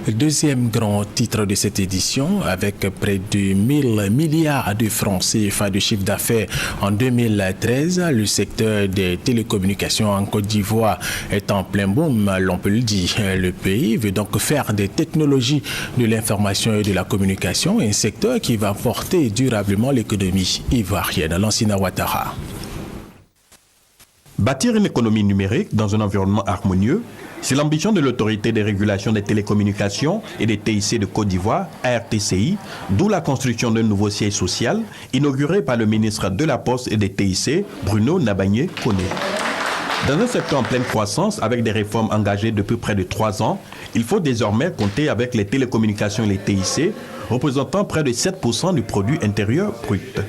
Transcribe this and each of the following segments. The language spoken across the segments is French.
Deuxième grand titre de cette édition, avec près de 1000 milliards de francs CFA de chiffre d'affaires en 2013, le secteur des télécommunications en Côte d'Ivoire est en plein boom, l'on peut le dire. Le pays veut donc faire des technologies de l'information et de la communication, un secteur qui va porter durablement l'économie ivoirienne. Lansina Ouattara. Bâtir une économie numérique dans un environnement harmonieux, c'est l'ambition de l'autorité des régulations des télécommunications et des TIC de Côte d'Ivoire, ARTCI, d'où la construction d'un nouveau siège social inauguré par le ministre de la Poste et des TIC, Bruno Nabagné-Koné. Dans un secteur en pleine croissance, avec des réformes engagées depuis près de 3 ans, il faut désormais compter avec les télécommunications et les TIC, représentant près de 7% du produit intérieur brut.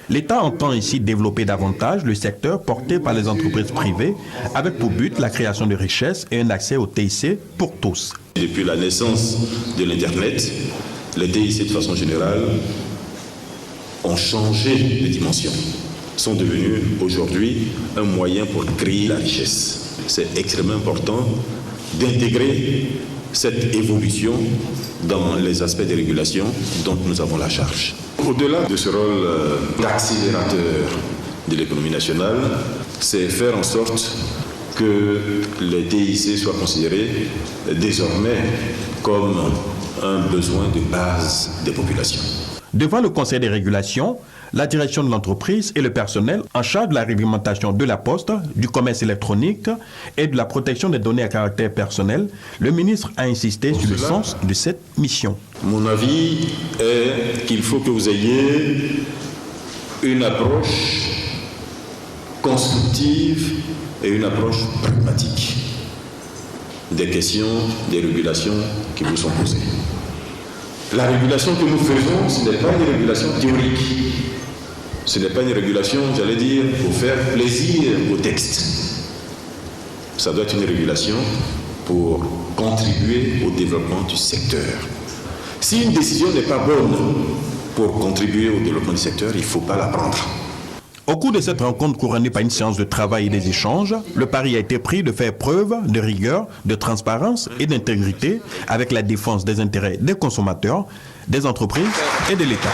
L'État entend ici développer davantage le secteur porté par les entreprises privées, avec pour but la création de richesses et un accès au TIC pour tous. Depuis la naissance de l'Internet, les TIC de façon générale ont changé de dimension, sont devenus aujourd'hui un moyen pour créer la richesse. C'est extrêmement important d'intégrer cette évolution dans les aspects de régulation dont nous avons la charge. Au-delà de ce rôle d'accélérateur de l'économie nationale, c'est faire en sorte que les TIC soient considérés désormais comme un besoin de base des populations. Devant le Conseil des régulations, la direction de l'entreprise et le personnel en charge de la réglementation de la poste, du commerce électronique et de la protection des données à caractère personnel, le ministre a insisté sur le sens de cette mission. Mon avis est qu'il faut que vous ayez une approche constructive et une approche pragmatique des questions, des régulations qui vous sont posées. La régulation que nous faisons, ce n'est pas une régulation théorique. Ce n'est pas une régulation, j'allais dire, pour faire plaisir au texte. Ça doit être une régulation pour contribuer au développement du secteur. Si une décision n'est pas bonne pour contribuer au développement du secteur, il ne faut pas la prendre. Au cours de cette rencontre couronnée par une séance de travail et des échanges, le pari a été pris de faire preuve de rigueur, de transparence et d'intégrité avec la défense des intérêts des consommateurs, des entreprises et de l'État.